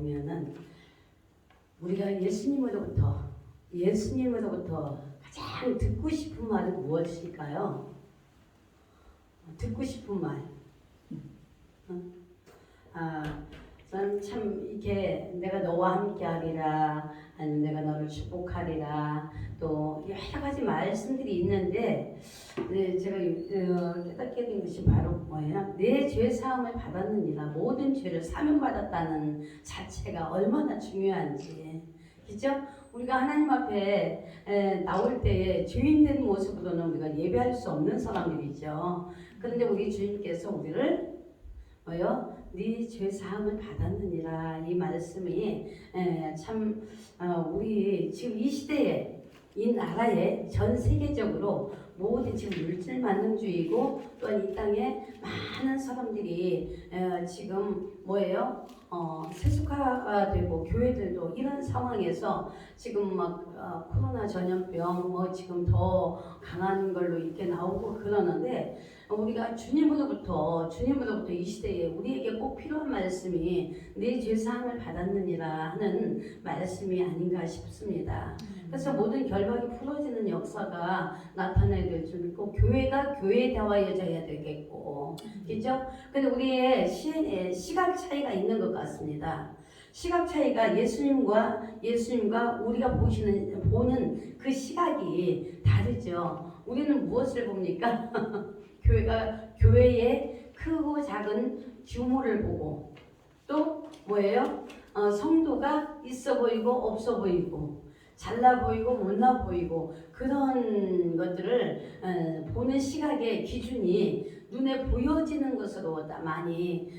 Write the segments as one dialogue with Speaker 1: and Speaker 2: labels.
Speaker 1: 보면은 우리가 예수님으로부터 가장 듣고 싶은 말은 무엇일까요? 듣고 싶은 말. 저는 참 이렇게 내가 너와 함께하리라, 아니면 내가 너를 축복하리라, 또 여러 가지 말씀들이 있는데, 제가 깨닫게 된 것이 바로 뭐예요? 내 죄 사함을 받았느니라, 모든 죄를 사면받았다는 자체가 얼마나 중요한지, 그죠? 우리가 하나님 앞에 나올 때에 죄인된 모습으로는 우리가 예배할 수 없는 사람들이죠. 그런데 우리 주님께서 우리를 뭐요? 네 죄 사함을 받았느니라, 이 말씀이 참 우리 지금 이 시대에, 이 나라에, 전 세계적으로 모든 지금 물질 만능주의고, 또한 이 땅에 많은 사람들이 지금 뭐예요? 세속화가 되고, 교회들도 이런 상황에서 지금 막 코로나 전염병 뭐 지금 더 강한 걸로 이렇게 나오고 그러는데, 우리가 주님으로부터 이 시대에 우리에게 꼭 필요한 말씀이 내 죄사함을 받았느니라 하는 말씀이 아닌가 싶습니다. 그래서 모든 결박이 풀어지는 역사가 나타나야 될 줄 믿고, 교회가 교회다워져야 되겠고, 그죠? 근데 우리의 시각 차이가 있는 것 같습니다. 시각 차이가 예수님과 우리가 보는 그 시각이 다르죠. 우리는 무엇을 봅니까? 교회의 크고 작은 규모를 보고, 또 뭐예요? 성도가 있어 보이고 없어 보이고, 잘나 보이고 못나 보이고, 그런 것들을 보는 시각의 기준이 눈에 보여지는 것으로 많이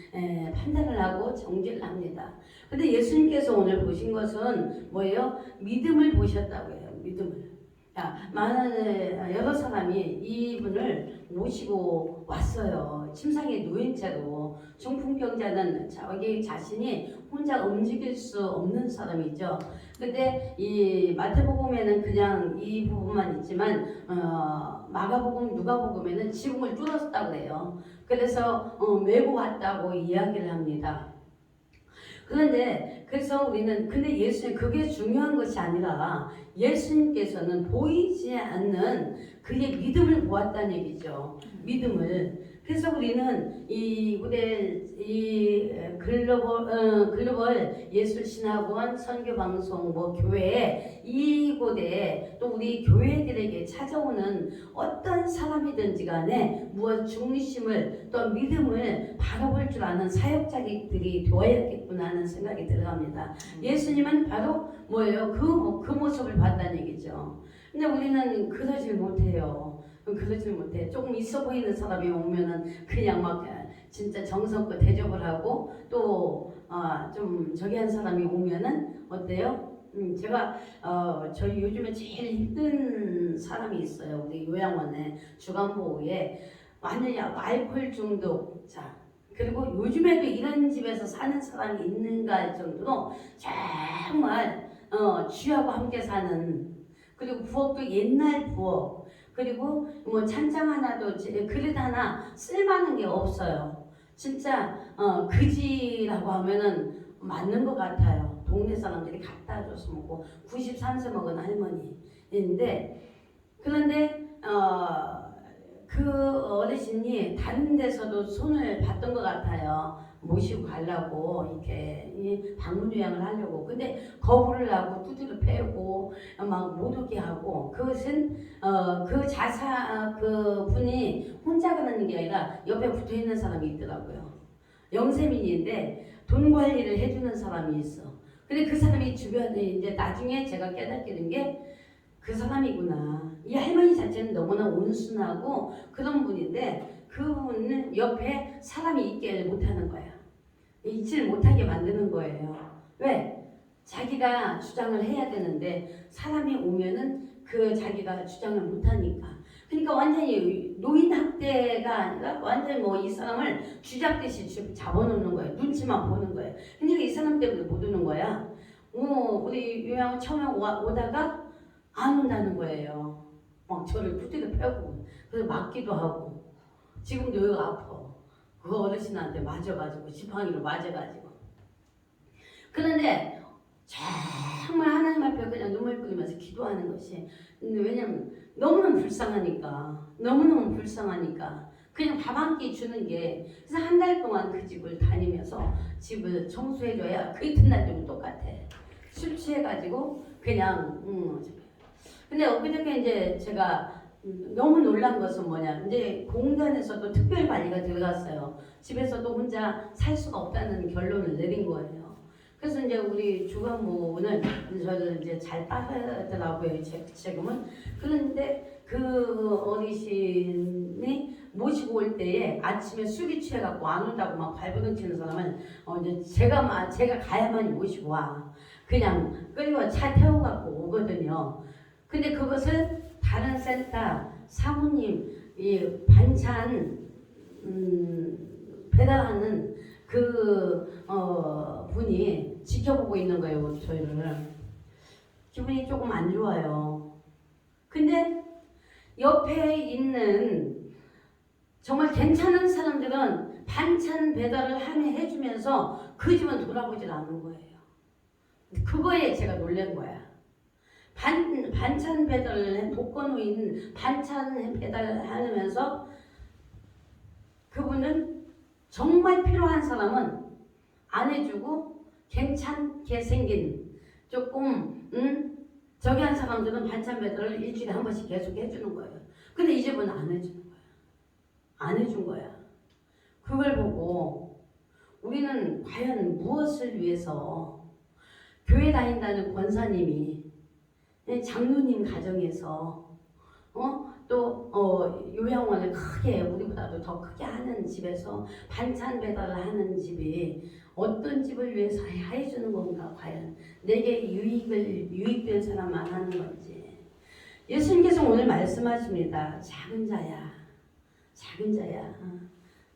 Speaker 1: 판단을 하고 정죄를 합니다. 근데 예수님께서 오늘 보신 것은 뭐예요? 믿음을 보셨다고 해요. 믿음을. 많은 여러 사람이 이분을 모시고 왔어요. 침상에 누인 채로. 중풍병자는 자기 자신이 혼자 움직일 수 없는 사람이죠. 근데 이 마태복음에는 그냥 이 부분만 있지만, 마가복음, 누가복음에는 지붕을 뚫었다고 해요. 그래서 메고 왔다고 이야기를 합니다. 그런데 그래서 우리는, 근데 예수님, 그게 중요한 것이 아니라 예수님께서는 보이지 않는 그의 믿음을 보았다는 얘기죠. 믿음을. 그래서 우리는 이 글로벌 예술신학원, 선교방송, 교회, 이곳에 또 우리 교회들에게 찾아오는 어떤 사람이든지 간에 무엇 중심을, 또 믿음을 바라볼 줄 아는 사역자들이 되어야겠구나 하는 생각이 들어갑니다. 예수님은 바로 뭐예요? 그 모습을 봤다는 얘기죠. 근데 우리는 그러질 못해요. 조금 있어 보이는 사람이 오면은 그냥 막 진짜 정성껏 대접을 하고, 또 좀 저기 한 사람이 오면은 어때요? 제가 저희 요즘에 제일 힘든 사람이 있어요. 우리 요양원에 주간보호에 완전히 알코올 중독자, 그리고 요즘에도 이런 집에서 사는 사람이 있는가 할 정도로 정말 쥐하고 함께 사는, 그리고 부엌도 옛날 부엌, 그리고 뭐 찬장 하나도, 그릇 하나 쓸만한 게 없어요. 진짜 그지라고 하면은 맞는 것 같아요. 동네 사람들이 갖다 줘서 먹고, 93세 먹은 할머니인데, 그런데 그 어르신이 다른 데서도 손을 봤던 것 같아요. 모시고 가려고 이렇게 방문 요양을 하려고. 근데 거부를 하고 두드려 패고 막 못 오게 하고, 그것은 그 분이 혼자 가는 게 아니라 옆에 붙어 있는 사람이 있더라고요. 영세민인데 돈 관리를 해주는 사람이 있어. 근데 그 사람이 주변에, 이제 나중에 제가 깨닫게 된 게 그 사람이구나. 이 할머니 자체는 너무나 온순하고 그런 분인데, 그분은 옆에 사람이 있게 못하는 거야. 있지를 못하게 만드는 거예요. 왜? 자기가 주장을 해야 되는데 사람이 오면은 그 자기가 주장을 못하니까. 그러니까 완전히 노인 학대가 아니라 완전히 이 사람을 쥐잡듯이 잡아놓는 거예요. 눈치만 보는 거예요. 그러니까 이 사람 때문에 못 오는 거야. 우리 요양원 처음에 오다가 안 온다는 거예요. 막 저를 두드려 패고, 그래서 맞기도 하고. 지금도 여기가 아파. 그 어르신한테 맞아가지고, 지팡이로 맞아가지고. 그런데 정말 하나님 앞에 그냥 눈물 뿌리면서 기도하는 것이, 왜냐면 너무너무 불쌍하니까 그냥 밥 한 끼 주는 게, 그래서 한 달 동안 그 집을 다니면서 집을 청소해줘야 그 이튿날 좀 똑같아. 술 취해가지고 그냥 근데 엊그저께 이제 제가 너무 놀란 것은 뭐냐, 이제 공단에서도 특별 관리가 들어갔어요. 집에서도 혼자 살 수가 없다는 결론을 내린 거예요. 그래서 이제 우리 주간부는 저를 이제 잘 따르더라고요, 지금은. 그런데 그 어르신이 모시고 올 때에 아침에 술이 취해갖고 안 온다고 막 발버둥 치는 사람은 이제 제가 가야만이 모시고 와. 그냥 끌고 차 태워갖고 오거든요. 근데 그것을 다른 센터 사모님, 이 반찬 배달하는 그 분이 지켜보고 있는 거예요, 저희를. 기분이 조금 안 좋아요. 근데 옆에 있는 정말 괜찮은 사람들은 반찬 배달을 해주면서 그 집은 돌아보질 않는 거예요. 그거에 제가 놀란 거야. 반찬 배달을 독거노인 반찬 배달을 하면서 그분은 정말 필요한 사람은 안 해주고 괜찮게 생긴 조금 저기 한 사람들은 반찬 배달을 일주일에 한 번씩 계속 해주는 거예요. 근데 이 집은 안 해주는 거야. 안 해준 거야. 그걸 보고 우리는 과연 무엇을 위해서, 교회 다닌다는 권사님이 장로님 가정에서 또 요양원을 크게, 우리보다도 더 크게 하는 집에서 반찬 배달을 하는 집이 어떤 집을 위해서 해주는 건가, 과연 내게 유익된 사람만 하는 건지. 예수님께서 오늘 말씀하십니다. 작은 자야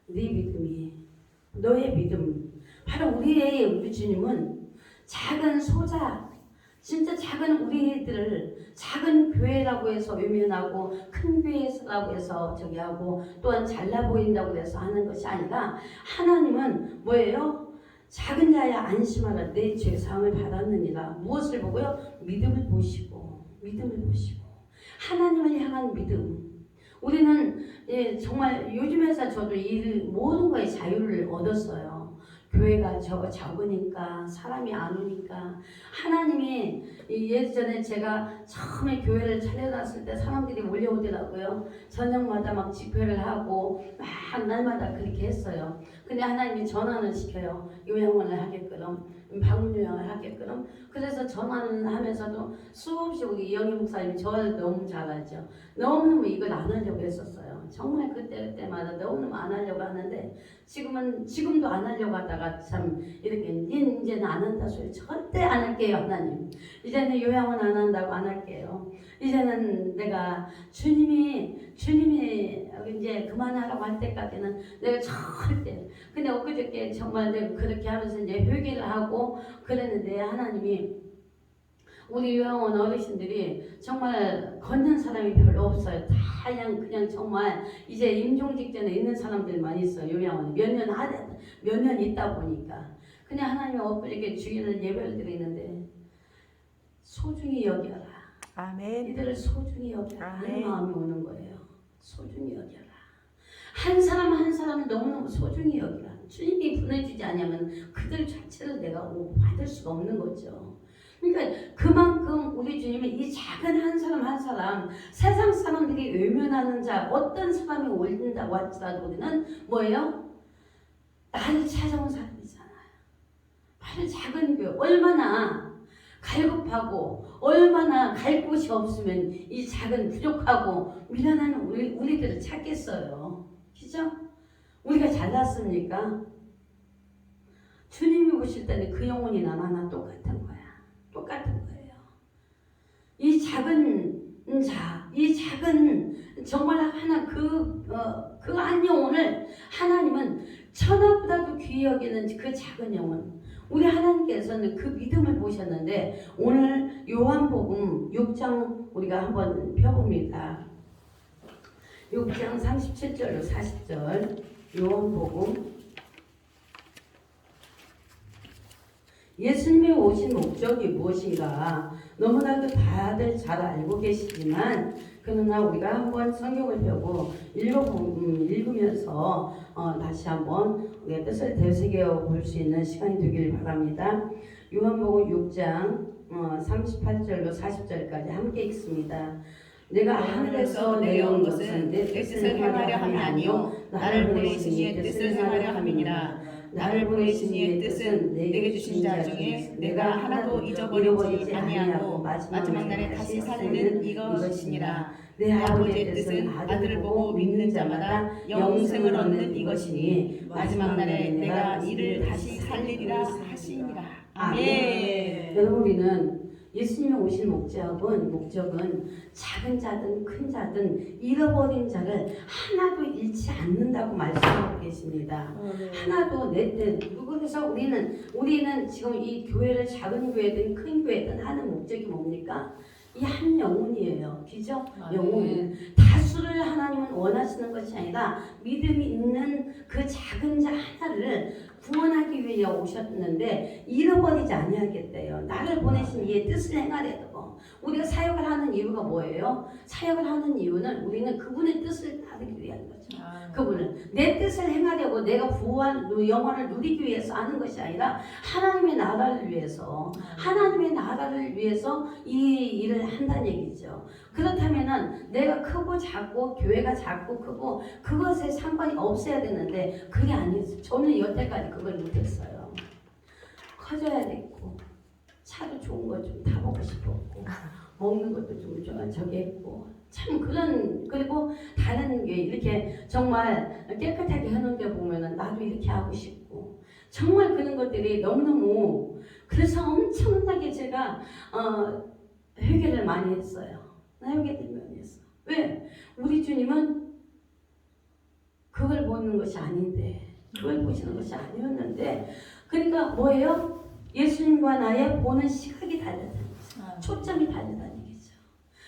Speaker 1: 네 믿음이, 너의 믿음. 바로 우리 주님은 작은 소자, 진짜 작은 우리들을 작은 교회라고 해서 외면하고 큰 교회라고 해서 저기 하고 또한 잘나 보인다고 해서 하는 것이 아니라, 하나님은 뭐예요? 작은 자야 안심하라, 내 죄 사함을 받았느니라. 무엇을 보고요? 믿음을 보시고 하나님을 향한 믿음. 우리는 정말 요즘에서 저도 모든 거에 자유를 얻었어요. 교회가 적으니까, 사람이 안 오니까. 하나님이 예전에 제가 처음에 교회를 차려놨을 때 사람들이 몰려오더라고요. 저녁마다 막 집회를 하고 막 날마다 그렇게 했어요. 근데 하나님이 전환을 시켜요. 요양원을 하게끔, 방문 요양을 하게끔. 그래서 전환을 하면서도 수없이 우리 이영희 목사님이 저를 너무 잘 알죠. 너무너무 이걸 안 하려고 했었어요. 정말 그때마다 너무너무 안 하려고 하는데, 지금도 안 하려고 하다가 참 이렇게 이제는 안 한다 소리 절대 안 할게요. 하나님, 이제는 요양원 안 한다고 안 할게요. 이제는 내가 주님이 이제 그만하라고 할 때까지는 내가 절대. 근데 엊그저께 정말 내가 그렇게 하면서 이제 회개를 하고 그랬는데, 하나님이 우리 요양원 어르신들이 정말 걷는 사람이 별로 없어요. 다 그냥 정말 이제 임종 직전에 있는 사람들만 있어요. 요양원에 몇 년 있다 보니까. 그냥 하나님이 엊그저께 주일을 예배를 드리는데, 소중히 여겨라.
Speaker 2: 아멘.
Speaker 1: 이들을 소중히 여겨라 하는
Speaker 2: 아멘.
Speaker 1: 마음이 오는 거예요. 소중히 여겨라. 한 사람 한 사람을 너무너무 소중히 여기라. 주님이 보내주지 않으면 그들 자체를 내가 받을 수가 없는 거죠. 그러니까 그만큼 우리 주님은 이 작은 한 사람 한 사람, 세상 사람들이 외면하는 자, 어떤 사람이 올린다고 할지라도 우리는 뭐예요? 나를 찾아온 사람이잖아요. 바로 작은 교회. 얼마나 갈급하고 얼마나 갈 곳이 없으면 이 작은 부족하고 미련한 우리들을 찾겠어요. 그죠? 우리가 잘났습니까? 주님이 오실 때는 그 영혼이 나나 똑같은 거야. 똑같은 거예요. 이 작은 자, 이 작은 정말 하나 그 한 영혼을 하나님은 천하보다도 귀히 여기는 그 작은 영혼. 우리 하나님께서는 그 믿음을 보셨는데, 오늘 요한복음 6장 우리가 한번 펴봅니다. 6장 37절로 40절 요한복음 예수님이 오신 목적이 무엇인가 너무나도 다들 잘 알고 계시지만 그러나 우리가 한번 성경을 펴고 읽으면서 다시 한번 우리의 뜻을 되새겨 볼 수 있는 시간이 되길 바랍니다. 요한복음 6장 38절로 40절까지 함께 읽습니다. 내가 하늘에서 내려온 것은 내 뜻을 행하려 함이 아니요 나를 보내신 이의 뜻을 행하려 함이니라. 나를 보내신 이의 뜻은 내게 주신 자 중에 내가 하나도 잊어버리지 아니하고 마지막 날에 다시 살리는 이것이니라. 내 아버지의 뜻은 아들을 보고 믿는 자마다 영생을 얻는 이것이니 마지막 날에 내가 이를 다시 살리리라 하시니라. 아멘. 여러분, 우리는 예수님이 오신 목적은 작은 자든 큰 자든 잃어버린 자를 하나도 잃지 않는다고 말씀하고 계십니다. 하나도 그래서 우리는 지금 이 교회를 작은 교회든 큰 교회든 하는 목적이 뭡니까? 이 한 영혼이에요. 그죠? 영혼. 다수를 하나님은 원하시는 것이 아니라 믿음이 있는 그 작은 자 하나를 구원하기 위해 오셨는데 잃어버리지 아니하겠대요. 나를 보내신 이의 뜻을 행하려고. 우리가 사역을 하는 이유가 뭐예요? 사역을 하는 이유는 우리는 그분의 뜻을 따르기 위한 거죠. 그분은 내 뜻을 행하려고 내가 영원을 누리기 위해서 하는 것이 아니라 하나님의 나라를 위해서 이 일을 한다는 얘기죠. 그렇다면은 내가 크고 작고 교회가 작고 크고 그것에 상관이 없어야 되는데 그게 아니었어요. 저는 여태까지 그걸 못했어요. 커져야 됐고 차도 좋은 거 좀 타보고 싶었고 먹는 것도 좀 저기 했고 참 그리고 다른 게 이렇게 정말 깨끗하게 해놓은 데 보면은 나도 이렇게 하고 싶고 정말 그런 것들이 너무너무 그래서 엄청나게 제가 회개를 많이 했어요. 회개를 많이 했어. 왜? 우리 주님은 그걸 보는 것이 아닌데 그걸 보시는 것이 아니었는데 그러니까 뭐예요? 예수님과 나의 보는 시각이 다르다는 거죠. 초점이 다르다는 얘기죠.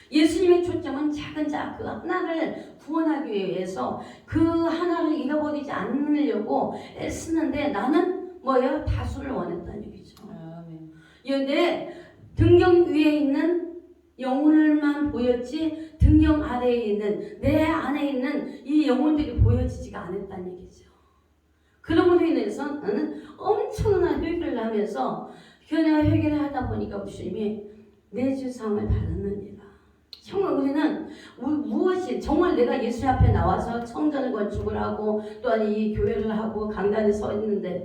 Speaker 1: 예수님의 초점은 작은 자 그 하나를 구원하기 위해서 그 하나를 잃어버리지 않으려고 애쓰는데 나는 뭐예요? 다수를 원했다는 얘기죠. 내 등경 위에 있는 영혼을만 보였지 등경 아래에 있는 내 안에 있는 이 영혼들이 보여지지가 않았다는 얘기죠. 그럼으로 인해서 나는 엄청난 회개를 하면서 그냥 회개를 하다 보니까 주님이 내 주상을 바르느니라. 정말 우리는 무엇이 정말 내가 예수 앞에 나와서 성전을 건축을 하고 또한 이 교회를 하고 강단에 서 있는데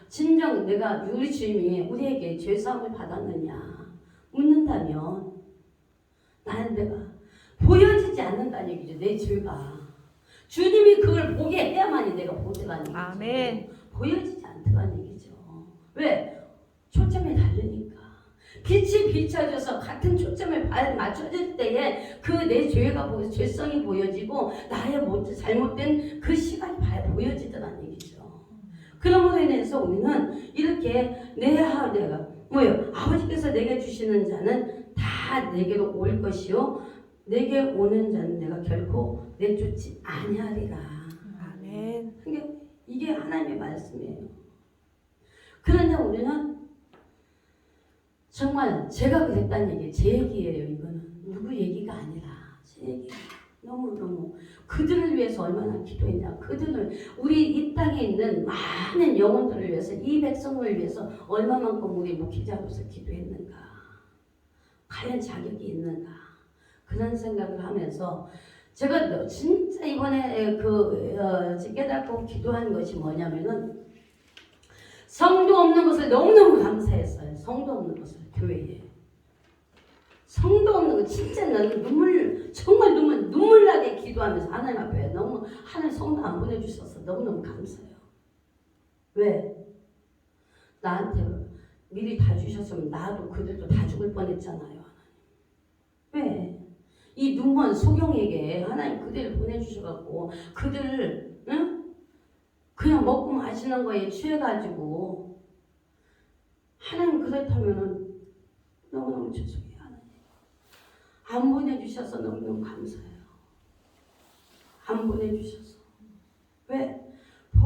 Speaker 1: 진정 내가 우리 주님이 우리에게 죄사함을 받았느냐 묻는다면 나는 내가 보여지지 않는다는 얘기죠. 내 죄가 주님이 그걸 보게 해야만이 내가 보더라는 얘기죠.
Speaker 2: 아멘.
Speaker 1: 보여지지 않더라는 얘기죠. 왜? 초점이 다르니까. 빛이 비춰져서 같은 초점을 맞춰질 때에 그 내 죄성이 보여지고 나의 잘못된 그 시간이 보여지더라는 얘기죠. 그러므로 인해서 우리는 이렇게 내가 뭐예요? 아버지께서 내게 주시는 자는 다 내게로 올 것이요 내게 오는 자는 내가 결코 내쫓지 아니하리라.
Speaker 2: 아멘.
Speaker 1: 이게 하나님의 말씀이에요. 그런데 우리는 정말 제가 그랬다는 얘기, 제 얘기예요. 이거는 누구 얘기가 아니라 제 얘기. 너무너무 그들을 위해서 얼마나 기도했냐. 우리 이 땅에 있는 많은 영혼들을 위해서 이 백성을 위해서 얼마만큼 우리 목회자로서 기도했는가. 과연 자격이 있는가. 그런 생각을 하면서 제가 진짜 이번에 깨닫고 기도한 것이 뭐냐면은 성도 없는 것을 너무너무 감사했어요. 성도 없는 것을 교회에. 성도 없는 거 진짜 나는 정말 눈물 나게 기도하면서 하나님 앞에 하나님 성도 안 보내주셔서 너무너무 감사해요. 왜? 나한테 미리 다 주셨으면 나도 그들도 다 죽을 뻔했잖아요. 왜? 이 눈먼 소경에게 하나님 그들을 보내주셔갖고 그들을 그냥 먹고 마시는 거에 취해가지고 하나님 그렇다면은 너무너무 죄송해요. 하나님 안 보내주셔서 너무너무 감사해요. 안 보내주셔서 왜?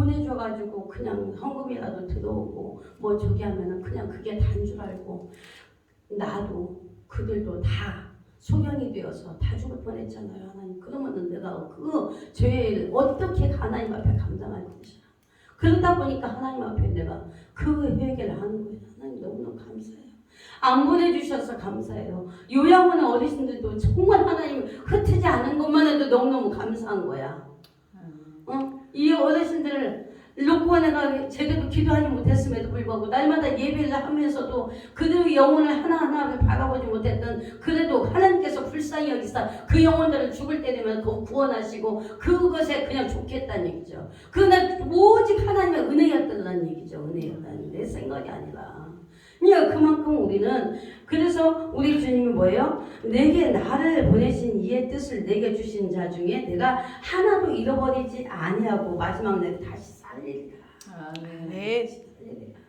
Speaker 1: 보내줘가지고 그냥 헌금이라도 들어오고 뭐 저기 하면은 그냥 그게 다인 줄 알고 나도 그들도 다 소경이 되어서 다 죽을 뻔했잖아요. 하나님 그러면은 내가 그 죄를 어떻게 하나님 앞에 감당할 것이야. 그러다 보니까 하나님 앞에 내가 그 회개를 하는 거예요. 하나님 너무너무 감사해요. 안 보내주셔서 감사해요. 요양원의 어르신들도 정말 하나님 흩어지지 않은 것만 해도 너무너무 감사한 거야. 이 어르신들을 놓고 내가 제대로 기도하지 못했음에도 불구하고 날마다 예배를 하면서도 그들의 영혼을 하나하나를 바라보지 못했던 그래도 하나님께서 불쌍히 여기사 그 영혼들을 죽을 때 되면 구원하시고 그것에 그냥 좋겠다는 얘기죠. 그건 오직 하나님의 은혜였다는 얘기죠. 은혜였다는 내 생각이 아니라. 그러니까 그만큼 우리는 그래서 우리 주님이 뭐예요? 내게 나를 보내신 이의 뜻을 내게 주신 자 중에 내가 하나도 잃어버리지 아니하고 마지막 날 다시 살리리라.
Speaker 2: 네.
Speaker 1: 살리리라.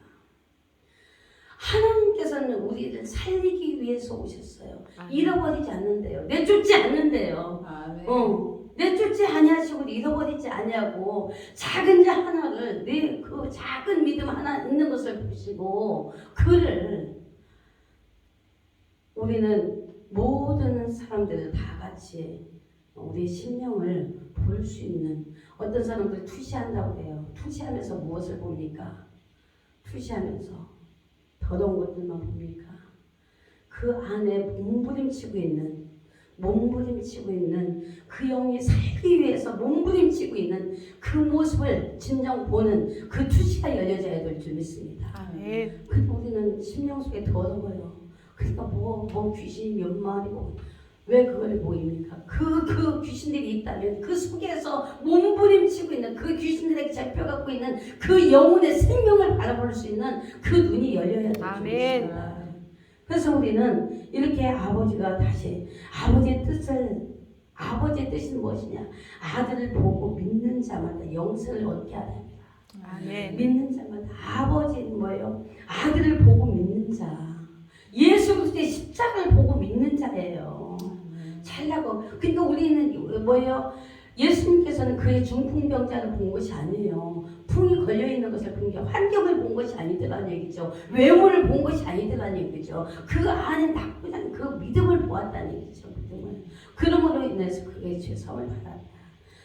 Speaker 1: 하나님께서는 우리를 살리기 위해서 오셨어요. 잃어버리지 않는데요. 내쫓지 않는데요. 내쫓지 아니하시고 잃어버리지 아니하고 작은 자 하나를 내 그 작은 믿음 하나 있는 것을 보시고 그를 우리는 모든 사람들을 다 같이 우리의 심령을 볼 수 있는 어떤 사람들 투시한다고 해요. 투시하면서 무엇을 봅니까? 투시하면서 더러운 것들만 봅니까? 그 안에 몸부림치고 있는 그 영이 살기 위해서 몸부림치고 있는 그 모습을 진정 보는 그 투시가 열려져야 될 줄 믿습니다. 그래서 우리는 심령 속에 더러워요. 그러니까 뭐 귀신이 몇 마리고 왜 그걸 보입니까? 그 귀신들이 있다면 그 속에서 몸부림치고 있는 그 귀신들에게 잡혀갖고 있는 그 영혼의 생명을 바라볼 수 있는 그 눈이 열려야 될 줄 믿습니다. 그래서 우리는 이렇게 아버지가 다시 아버지의 뜻이 무엇이냐? 아들을 보고 믿는 자마다 영생을 얻게 하랍니다. 믿는 자마다 아버지는 뭐예요? 아들을 보고 믿는 자. 예수 그리스도의 십자가를 보고 믿는 자예요. 잘나고 그러니까 우리는 뭐예요? 예수님께서는 그의 중풍병자를 본 것이 아니에요. 풍이 걸려있는 것을 본 게 환경을 본 것이 아니더라는 얘기죠. 외모를 본 것이 아니더라는 얘기죠. 그 안에 나쁘지 않은 그 믿음을 보았다는 얘기죠. 믿음을. 그러므로 인해서 그의 죄사함을 받았다.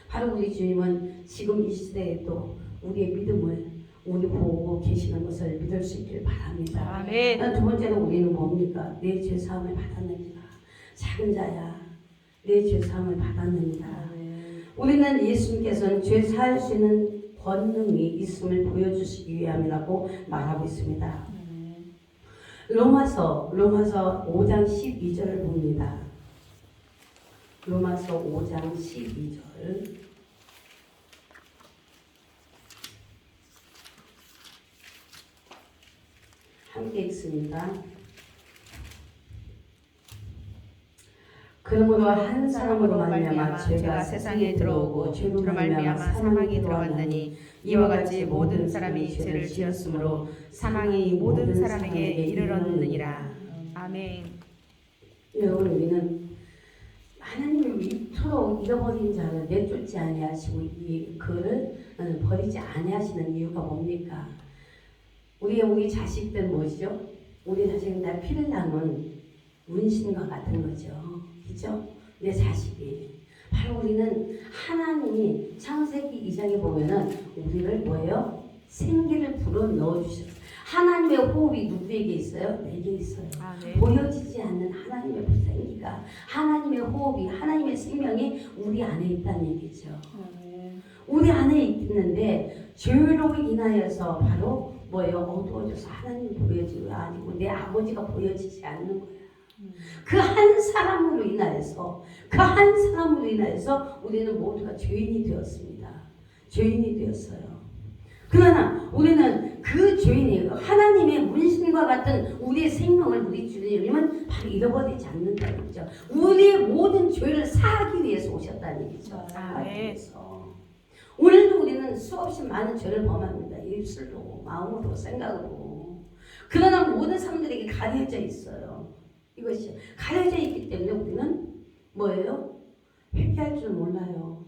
Speaker 1: 바로 우리 주님은 지금 이 시대에도 우리의 믿음을 우리 보고 계시는 것을 믿을 수 있길 바랍니다. 두 번째로 우리는 뭡니까? 내 죄사함을 받았느니라. 작은 자야, 내 죄사함을 받았느니라. 우리는 예수님께서는 죄 사할 수 있는 권능이 있음을 보여주시기 위함이라고 말하고 있습니다. 로마서 5장 12절을 봅니다. 로마서 5장 12절. 함께 읽습니다. 그러므로 한 사람으로 말미암아 죄가 세상에 들어오고 죄로 말미암아 사망이 들어왔나니 이와 같이 모든 사람이 죄를 지었으므로 사망이 모든 사람에게 이르렀느니라.
Speaker 2: 아멘.
Speaker 1: 여러분 우리는 하나님을 이토록 잃어버린 자를 내쫓지 아니하시고 그를 버리지 아니하시는 이유가 뭡니까? 우리 자식들 뭐죠? 우리 자식은 다 피를 남은 문신과 같은 거죠. 그죠? 내 자식이. 바로 우리는 하나님이 창세기 2장에 보면은 우리를 뭐예요? 생기를 불어 넣어주셨어요. 하나님의 호흡이 누구에게 있어요? 내게 있어요. 보여지지 않는 하나님의 생기가, 하나님의 호흡이, 하나님의 생명이 우리 안에 있다는 얘기죠. 우리 안에 있는데 죄로 인하여서 바로 뭐예요? 어두워져서 하나님이 보여지고 아니고 내 아버지가 보여지지 않는 거예요. 그 한 사람으로 인하여서 우리는 모두가 죄인이 되었습니다. 죄인이 되었어요. 그러나 우리는 그 죄인이 하나님의 문신과 같은 우리의 생명을 우리 주님은 바로 잃어버리지 않는다는 얘기죠. 우리의 모든 죄를 사하기 위해서 오셨다는 얘기죠. 사하기 위해서. 오늘도 우리는 수없이 많은 죄를 범합니다. 입술로, 마음으로, 생각으로. 그러나 모든 사람들에게 가려져 있어요. 이것이 가려져 있기 때문에 우리는 뭐예요? 회개할 줄 몰라요.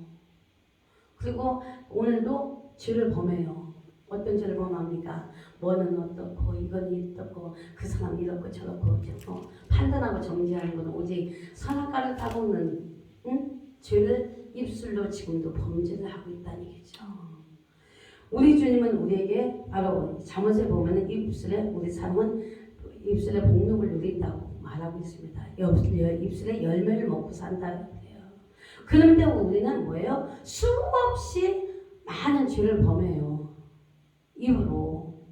Speaker 1: 그리고 오늘도 죄를 범해요. 어떤 죄를 범합니까? 뭐는 어떻고 이건 어떻고 그 사람 이렇고 저렇고 판단하고 정죄하는 것은 오직 선악과를 따먹는 죄를 입술로 지금도 범죄를 하고 있다는 얘기죠. 우리 주님은 우리에게 바로 잠언에 보면은 입술에 우리 삶은 입술에 복록을 누린다고 말하고 있습니다. 입술에 열매를 먹고 산다고 해요. 그런데 우리는 뭐예요? 수없이 많은 죄를 범해요. 입으로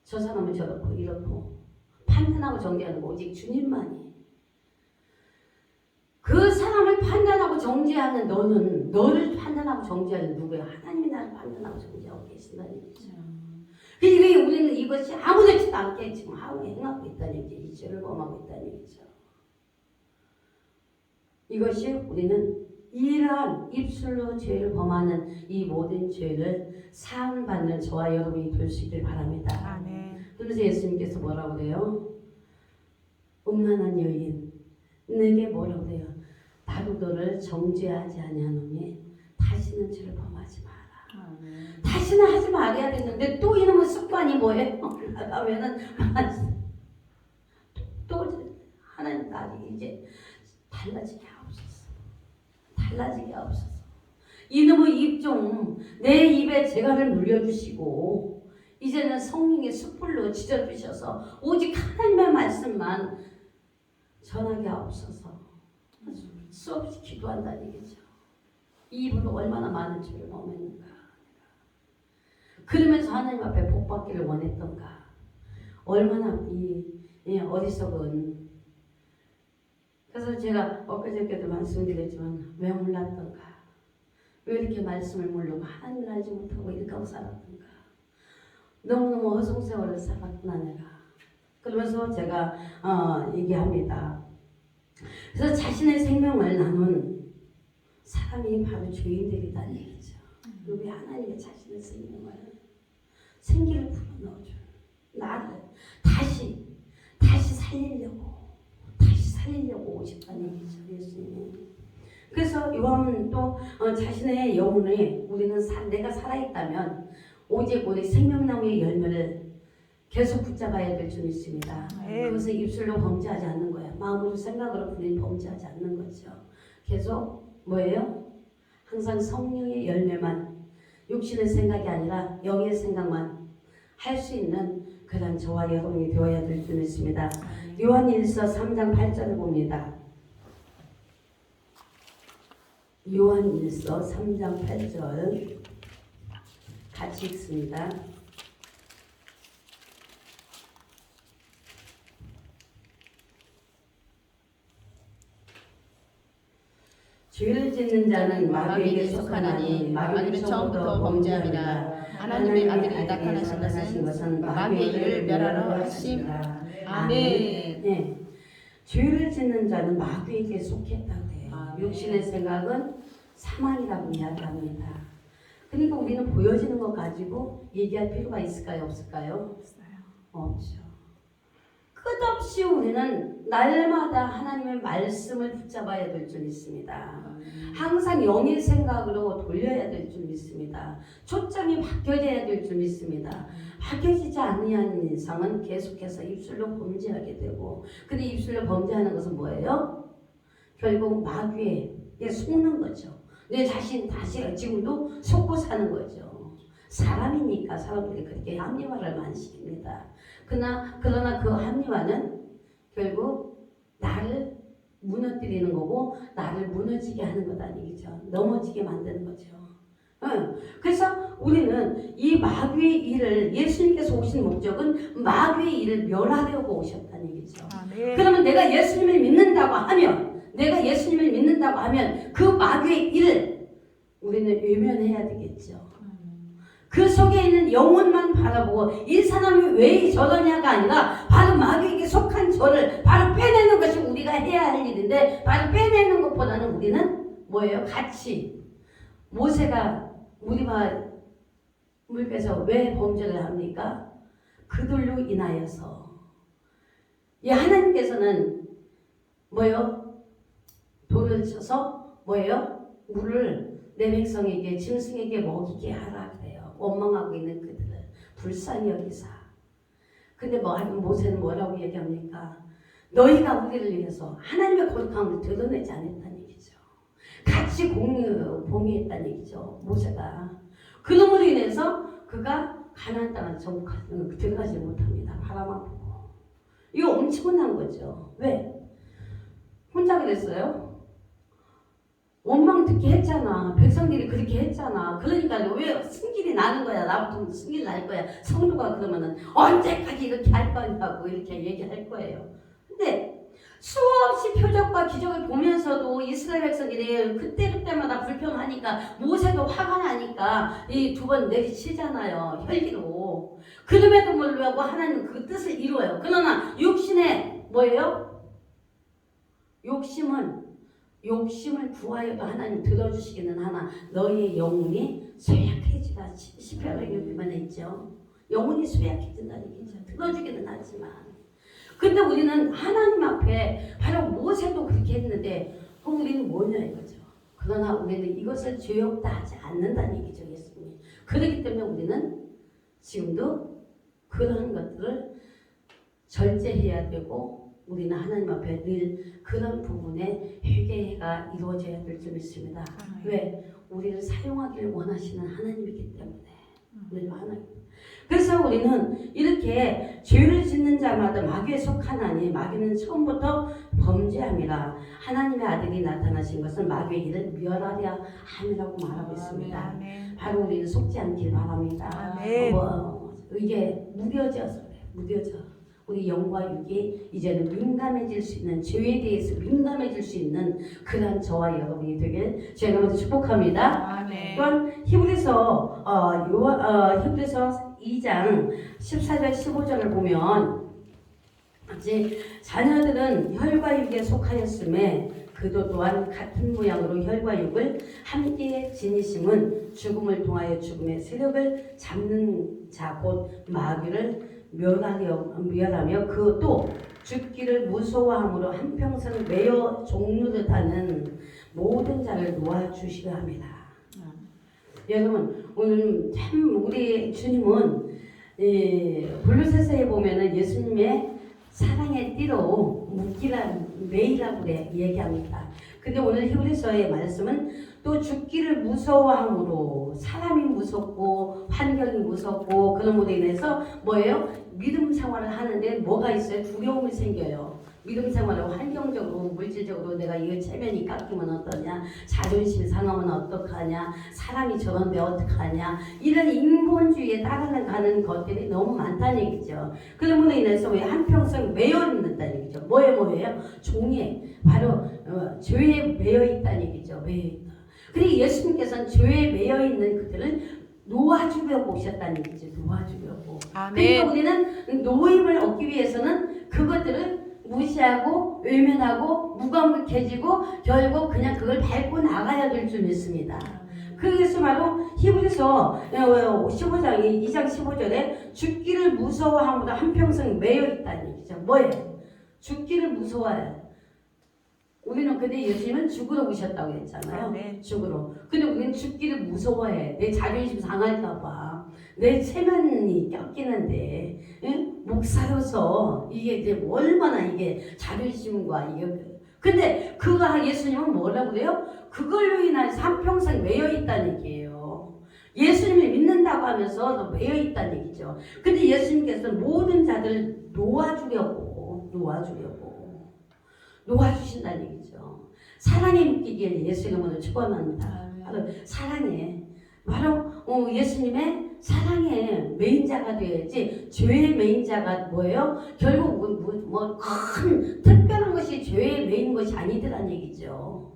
Speaker 1: 저 사람은 저렇고 이렇고 판단하고 정죄하는 거 오직 주님만이. 그 사람을 판단하고 정죄하는 너는 너를 판단하고 정죄하는 누구야? 하나님이 나를 판단하고 정죄하고 계신다는 얘기죠. 그러니까 우리는 이것이 아무렇지도 않게 지금 행하고 있다는 얘기죠. 이 죄를 범하고 있다는 얘기죠. 이것이 우리는 이러한 입술로 죄를 범하는 이 모든 죄를 사함을 받는 저와 여러분이 될 수 있길 바랍니다.
Speaker 2: 아멘.
Speaker 1: 그래서 예수님께서 뭐라고 그래요? 음란한 여인 내게 뭐라고 그래요? 나도 너를 정죄하지 아니하노니 다시는 죄를 범하지 마라. 다시는 하지 말아야 되는데 또 이놈의 습관이 뭐예요? 올라가면은 또 하나님 나를 이제 달라지게 하옵소서. 달라지게 하옵소서. 이놈의 입 좀 내 입에 재갈을 물려주시고 이제는 성령의 숯불로 지져주셔서 오직 하나님의 말씀만 전하게 하옵소서. 수없이 기도한다는 얘기죠. 이 입으로 얼마나 많은 죄를 범했는가. 그러면서 하나님 앞에 복받기를 원했던가. 얼마나 이 어리석은. 그래서 제가 엊그저께도 말씀드렸지만 왜 몰랐던가. 왜 이렇게 말씀을 모르고 하나님을 알지 못하고 이렇게 하고 살았던가. 너무너무 허송세월을 살았구나 내가. 그러면서 제가 얘기합니다. 그래서 자신의 생명을 나눈 사람이 바로 죄인들이라는 얘기죠. 여기 하나님의 자신의 생명을 생기를 불어넣어줘. 나를 다시 살리려고 오셨다는 얘기죠. 예수님이. 그래서 요한은 또 자신의 영혼에 우리는 내가 살아있다면 오직 우리 생명나무의 열매를 계속 붙잡아야 될 줄 믿습니다. 그것은 입술로 범죄하지 않는 거야. 마음으로 생각으로 우리는 범죄하지 않는 거죠. 계속 뭐예요? 항상 성령의 열매만 육신의 생각이 아니라 영의 생각만 할 수 있는 그런 저와 여러분이 되어야 될 줄 믿습니다. 요한일서 3장 8절을 봅니다. 요한일서 3장 8절 같이 읽습니다. 죄를 짓는 자는 마귀에게 속하나니 마귀는 처음부터 범죄함이라. 하나님의 아들이 나타나신 것은 마귀의 일을 멸하러 하심이라.
Speaker 2: 아멘.
Speaker 1: 네. 죄를 짓는 자는 마귀에게 속했다고 해요. 육신의 생각은 사망이라고 이야기합니다. 그러니까 우리는 보여지는 것 가지고 얘기할 필요가 있을까요? 없을까요? 없죠. 끝없이 우리는 날마다 하나님의 말씀을 붙잡아야 될 줄 믿습니다. 항상 영의 생각으로 돌려야 될 줄 믿습니다. 초점이 바뀌어져야 될 줄 믿습니다. 바뀌어지지 않는 이상은 계속해서 입술로 범죄하게 되고, 근데 입술로 범죄하는 것은 뭐예요? 결국 마귀에 속는 거죠. 내 자신 다시 지금도 속고 사는 거죠. 사람이니까 사람들이 그렇게 합리화를 많이 시킵니다. 그러나 그 합리화는 결국 나를 무너뜨리는 거고 나를 무너지게 하는 거다는 얘기죠. 넘어지게 만드는 거죠. 그래서 우리는 이 마귀의 일을 예수님께서 오신 목적은 마귀의 일을 멸하려고 오셨다는 얘기죠. 그러면 내가 예수님을 믿는다고 하면 그 마귀의 일을 우리는 외면해야 되겠죠. 그 속에 있는 영혼만 바라보고 이 사람이 왜 저러냐가 아니라 바로 마귀에게 속한 저를 바로 빼내는 것이 우리가 해야 할 일인데, 바로 빼내는 것보다는 우리는 뭐예요? 같이 모세가 물께서 왜 범죄를 합니까? 그들로 인하여서 이 하나님께서는 뭐예요? 돌을 쳐서 뭐예요? 물을 내 백성에게 짐승에게 먹이게 하라 그래요. 원망하고 있는 그들을 불쌍히 여기사. 근데 모세는 뭐라고 얘기합니까? 너희가 우리를 위해서 하나님의 거룩함을 드러내지 않았다는 얘기죠. 같이 공유했다는 얘기죠. 모세가. 그놈으로 인해서 그가 가나안 땅을 들어가지 못합니다. 바라만 보고. 이거 엄청난 거죠. 왜? 혼자 그랬어요? 원망 듣게 했잖아. 백성들이 그렇게 했잖아. 그러니까 왜 승질이 나는 거야. 나부터 승질 날 거야. 성도가 그러면은 언제까지 이렇게 할 거냐고 이렇게 얘기할 거예요. 근데 수없이 표적과 기적을 보면서도 이스라엘 백성들이 그때마다 불평하니까 모세도 화가 나니까 이 두 번 내리치잖아요. 혈기로. 그럼에도 불구하고 하나님은 그 뜻을 이루어요. 그러나 육신에 뭐예요? 욕심을 구하여도 하나님 들어주시기는 하나 너희의 영혼이 쇠약해지다. 시편에 여기만 있죠. 영혼이 쇠약해진다는 얘기죠. 들어주기는 하지만 근데 우리는 하나님 앞에 바로 모세도 그렇게 했는데 그럼 우리는 뭐냐 이거죠. 그러나 우리는 이것을 죄없다 하지 않는다는 얘기죠. 예수님이. 그렇기 때문에 우리는 지금도 그런 것들을 절제해야 되고 우리는 하나님 앞에 늘 그런 부분에 회개가 이루어져야 될 줄 믿습니다. 왜? 우리를 사용하기를 원하시는 하나님이기 때문에 늘 하나님. 그래서 우리는 이렇게 죄를 짓는 자마다 마귀에 속하나니 마귀는 처음부터 범죄함이라 하나님의 아들이 나타나신 것은 마귀의 일을 멸하려 함이라고 말하고 있습니다.
Speaker 2: 아멘.
Speaker 1: 바로 우리는 속지 않길 바랍니다.
Speaker 2: 아멘.
Speaker 1: 이게 무뎌져서 그래요. 무뎌져. 우리 영과 육이 이제는 민감해질 수 있는 죄에 대해서 민감해질 수 있는 그런 저와 여러분이 되길 주의 이름으로 축복합니다.
Speaker 2: 아멘.
Speaker 1: 또한 히브리서 2장 14절 15절을 보면 이제 자녀들은 혈과 육에 속하였음에 그도 또한 같은 모양으로 혈과 육을 함께 지니심은 죽음을 통하여 죽음의 세력을 잡는 자 곧 마귀를 멸하며 그 또 죽기를 무서워함으로 한평생 매여 종류를 타는 모든 자를 놓아주시려 합니다. 여러분 오늘 참 우리 주님은 골로새서에 보면은 예수님의 사랑의 띠로 매이라고 얘기합니다. 근데 오늘 히브리서의 말씀은 또 죽기를 무서워함으로 사람이 무섭고 환경이 무섭고 그런 인해서 뭐예요? 믿음 생활을 하는데 뭐가 있어요? 두려움이 생겨요. 믿음 생활을 환경적으로 물질적으로 내가 이거 체면이 깎이면 어떠냐, 자존심 상하면 어떡하냐, 사람이 저런데 어떡하냐, 이런 인본주의에 따라가는 것들이 너무 많다는 얘기죠. 그러므로 인해서 왜 한평생 매여 있는다는 얘기죠. 뭐예요? 종에 바로 죄에 매여 있다는 얘기죠. 매여 있다. 그리고 예수님께서는 죄에 매여 있는 그들을 놓아주려고 오셨다는 얘기죠. 놓아주려고.
Speaker 2: 아멘.
Speaker 1: 그러니까 우리는 노임을 얻기 위해서는 그것들을 무시하고 외면하고 무감각해지고 결국 그냥 그걸 밟고 나가야 될 줄 믿습니다. 그래서 바로 히브리서 15장이 2장 15절에 죽기를 무서워함으로 한평생 매여 있다는 얘기죠. 뭐예요? 죽기를 무서워해요. 우리는 근데 예수님은 죽으러 오셨다고 했잖아요.
Speaker 2: 네.
Speaker 1: 죽으러. 근데 우리는 죽기를 무서워해. 내 자존심 상할까봐. 내 체면이 꺾이는데 목사로서 이게 이제 얼마나 이게 자존심과 이게 근데 그가 예수님은 뭐라고 그래요? 그걸로 인해서 한평생 매여 있다는 얘기예요. 예수님을 믿는다고 하면서 매여 있다는 얘기죠. 근데 예수님께서는 모든 자들 놓아주신다는 얘기죠. 사랑에 묶이기에 예수 이름으로 축원합니다. 바로 사랑에 바로 예수님의 사랑의 메인자가 되어야지 죄의 메인자가 뭐예요? 결국 큰 특별한 것이 죄의 메인 것이 아니더란 얘기죠.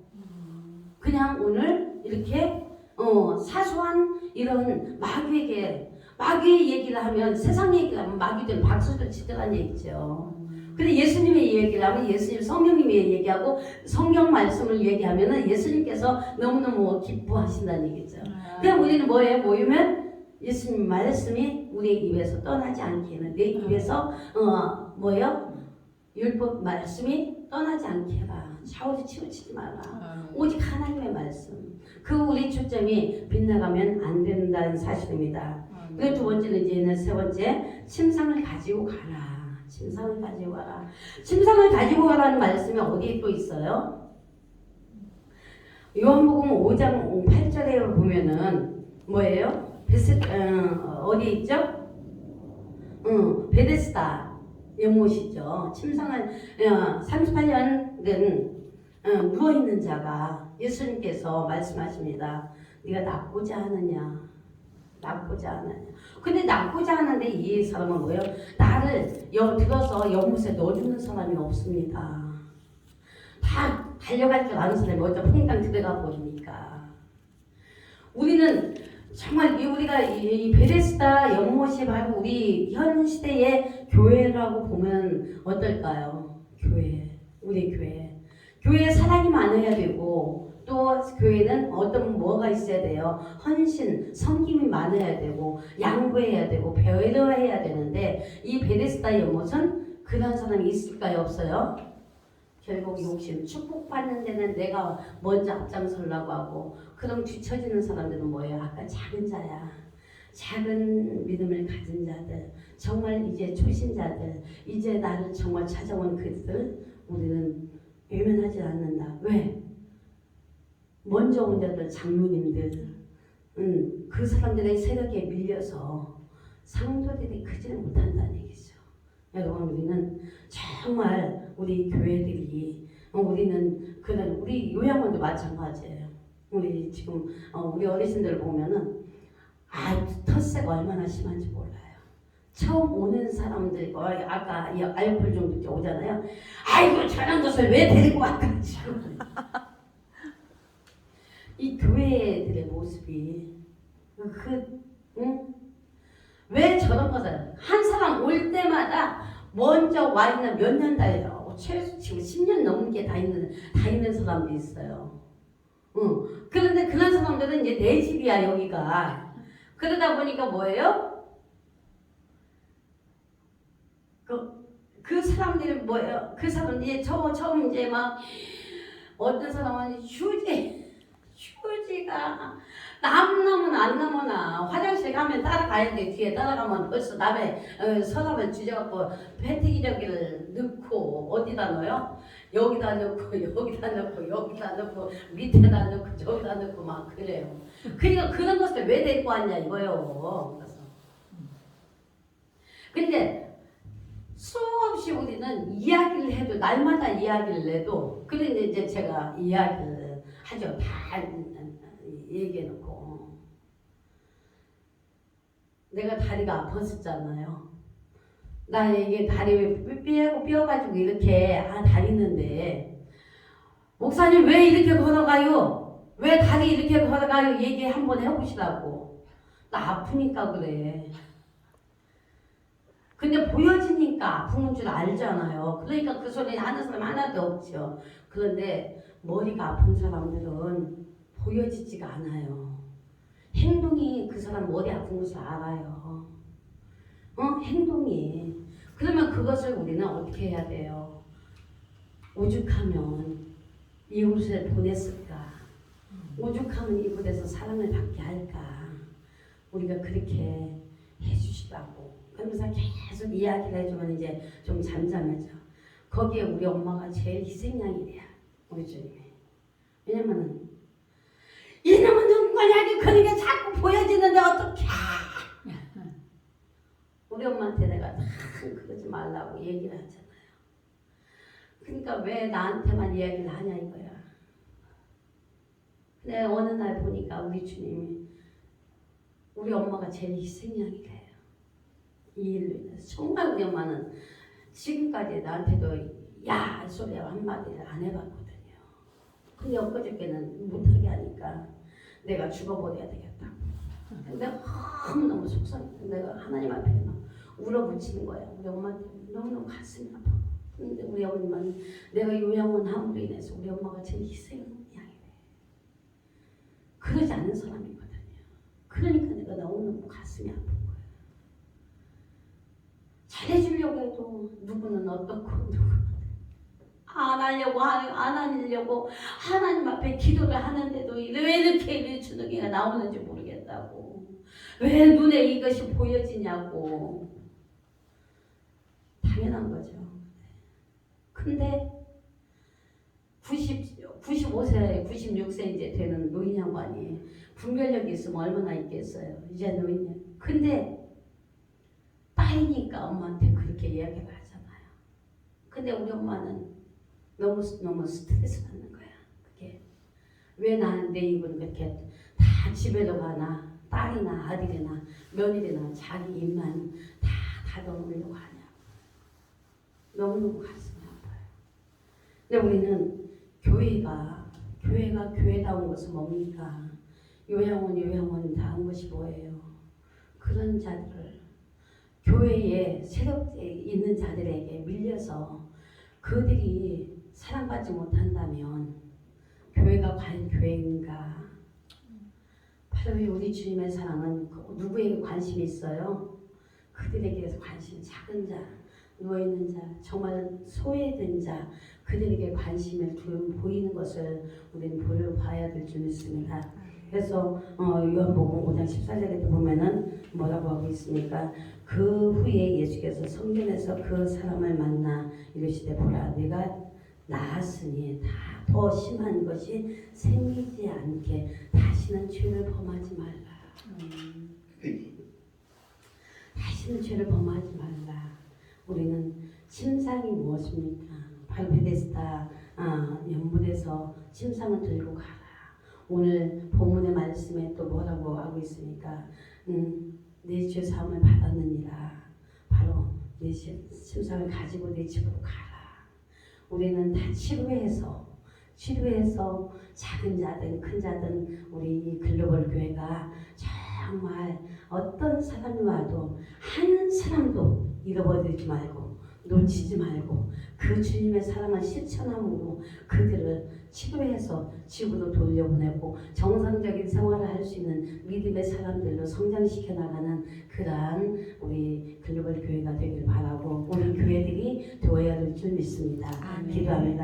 Speaker 1: 그냥 오늘 이렇게 사소한 이런 마귀의 얘기를 하면 세상 얘기를 하면 마귀들 박수를 치더란 얘기죠. 근데 예수님의 얘기를 하면 예수님 성령님의 얘기하고 성경 말씀을 얘기하면은 예수님께서 너무너무 기뻐하신다는 얘기죠. 그럼 우리는 뭐예요? 모이면 예수님 말씀이 우리의 입에서 떠나지 않게 하는 내 입에서 뭐예요? 율법 말씀이 떠나지 않게 해라. 좌우지 치우치지 마라. 오직 하나님의 말씀. 그 우리 초점이 빗나가면 안 된다는 사실입니다. 그 두 번째는 이제는 세 번째, 침상을 가지고 가라. 침상을 가지고 가라. 침상을 가지고 가라는 말씀이 어디에 또 있어요? 요한복음 5장 8절에 보면은 뭐예요? 어디에 있죠? 베데스다 연못이죠. 침상을 38년 된 누워있는 자가 예수님께서 말씀하십니다. 네가 낫고자 하느냐? 낫고자 하느냐? 근데 낫고자 하는데 이 사람은 뭐예요? 나를 들어서 연못에 넣어주는 사람이 없습니다. 다 달려갈 줄 아는 사람이 먼저 퐁당 들어가 버리니까. 우리는 정말 우리가 이 베데스다 연못이 바로 우리 현 시대의 교회라고 보면 어떨까요? 교회, 우리 교회. 교회에 사랑이 많아야 되고 또 교회는 어떤 뭐가 있어야 돼요? 헌신, 섬김이 많아야 되고 양보해야 되고 배려해야 되는데 이 베데스다 연못은 그런 사람이 있을까요? 없어요? 결국 욕심, 축복받는 데는 내가 먼저 앞장서려고 하고 그럼 뒤처지는 사람들은 뭐예요? 아까 작은 자야. 작은 믿음을 가진 자들, 정말 이제 초신자들, 이제 나를 정말 찾아온 그들 우리는 외면하지 않는다. 왜? 먼저 온 자들, 장로님들, 그 사람들의 세력에 밀려서 상도들이 크지를 못한다는 얘기죠. 여러분 우리는 정말 우리 교회들이 우리는 그런 우리 요양원도 마찬가지예요. 우리 지금 우리 어르신들 보면은 텃세가 얼마나 심한지 몰라요. 처음 오는 사람들 아까 알코올 중독자 오잖아요. 아이고 저런 것을 왜 데리고 왔까지고 이 교회들의 모습이 왜 저런 것을 한 사람 올 때마다 먼저 와 있는 몇 년 달려 최소 지금 10년 넘게 다 있는 사람도 있어요. 그런데 그런 사람들은 이제 내 집이야 여기가. 그러다 보니까 뭐예요? 그 사람들이 뭐예요? 그 사람들이 처음 이제 막 어떤 사람은 휴지가 남으면 안 남으나 화장실 가면 따라가야 돼. 뒤에 따라가면 벌써 남의 서랍을 주져갖고 팬티 기저귀를 넣고 어디다 넣어요? 여기다 넣고 여기다 넣고 여기다 넣고 밑에다 넣고 저기다 넣고 막 그래요. 그러니까 그런 것을 왜 데리고 왔냐 이거예요. 그래서 근데 수없이 우리는 이야기를 해도 날마다 이야기를 해도 그런데 이제 제가 이야기를 하죠. 다 얘기해놓고 내가 다리가 아팠었잖아요. 나 이게 다리 뼈가지고 이렇게 다리는데 목사님 왜 이렇게 걸어가요? 왜 다리 이렇게 걸어가요? 얘기 한번 해보시라고. 나 아프니까 그래. 근데 보여지니까 아픈 줄 알잖아요. 그러니까 그 소리 하는 사람 하나도 없죠. 그런데 머리가 아픈 사람들은 보여지지가 않아요. 행동이 그 사람 머리 아픈 것을 알아요. 행동이. 그러면 그것을 우리는 어떻게 해야 돼요? 오죽하면 이웃을 보냈을까? 오죽하면 이곳에서 사랑을 받게 할까? 우리가 그렇게 해주시라고. 그러면서 계속 이야기를 해주면 이제 좀 잠잠해져. 거기에 우리 엄마가 제일 희생양이래요. 우리 주님이. 왜냐면은 이놈은 누구냐니 그런 게 자꾸 보여지는데 어떡해. 우리 엄마한테 내가 그러지 말라고 얘기를 하잖아요. 그러니까 왜 나한테만 이야기를 하냐 이거야. 근데 어느 날 보니까 우리 주님이 우리 엄마가 제일 희생양이래요. 이 일로 인해서 정말 우리 엄마는 지금까지 나한테도 야 소리 한마디를 안 해봤거든요. 근데 엊그저께는 못하게 하니까 내가 죽어버려야 되겠다. 근데 너무 속상해. 내가 하나님 앞에 울어붙이는 거야. 우리 엄마한테 너무너무 가슴이 아파. 근데 우리 엄마는 내가 요양원 함으로 인해서 우리 엄마가 제일 희생양이래. 그러지 않는 사람이거든요. 그러니까 내가 너무너무 가슴이 아픈 거야. 잘해주려고 해도 누구는 어떻고 누구는 안 하려고 하나님 앞에 기도를 하는데도 왜 이렇게 일주너기가 나오는지 모르겠다고. 왜 눈에 이것이 보여지냐고. 당연한 거죠. 근데 95세, 96세 이제 되는 노인 양반이 분별력이 있으면 얼마나 있겠어요. 이제 노인이야. 근데 딸이니까 엄마한테 그렇게 이야기를 하잖아요. 근데 우리 엄마는 너무 스트레스 받는 거야. 그게 왜 나는 내 입은 그렇게 다 집에도 가나 딸이나 아들이나 며느리나 자기 입만 다 닫아놓으려고 하냐. 너무너무 가슴이 아파요. 근데 우리는 교회가 교회다운 것은 뭡니까? 요양원다운 것이 뭐예요? 그런 자들을 교회에 세력에 있는 자들에게 밀려서 그들이 사랑받지 못한다면 교회가 과연 교회인가? 바로 우리 주님의 사랑은 누구에게 관심이 있어요? 그들에게 관심, 작은 자, 누워있는 자, 정말 소외된 자, 그들에게 관심을 보이는 것을 우리는 봐야 될 줄 믿습니다. 그래서 요한복음 5장 14절에 보면은 뭐라고 하고 있습니까? 그 후에 예수께서 성전에서 그 사람을 만나 이르시되 보라 내가 나았으니 다 더 심한 것이 생기지 않게 다시는 죄를 범하지 말라. 다시는 죄를 범하지 말라. 우리는 침상이 무엇입니까? 바로 베데스다 연못에서 침상을 들고 가라. 오늘 본문의 말씀에 또 뭐라고 하고 있습니까? 내 죄 사함을 받았느니라. 바로 내 침상을 가지고 내 집으로 가라. 우리는 다 치료해서 작은 자든 큰 자든 우리 이 글로벌 교회가 정말 어떤 사람이 와도 한 사람도 잃어버리지 말고 놓치지 말고 그 주님의 사랑을 실천함으로 그들을 치료해서 지구로 돌려보내고 정상적인 생활을 할 수 있는 믿음의 사람들로 성장시켜 나가는 그러한 우리 글로벌 교회가 되길 바라고 우리 교회들이 되어야 될 줄 믿습니다.
Speaker 2: 아멘.
Speaker 1: 기도합니다.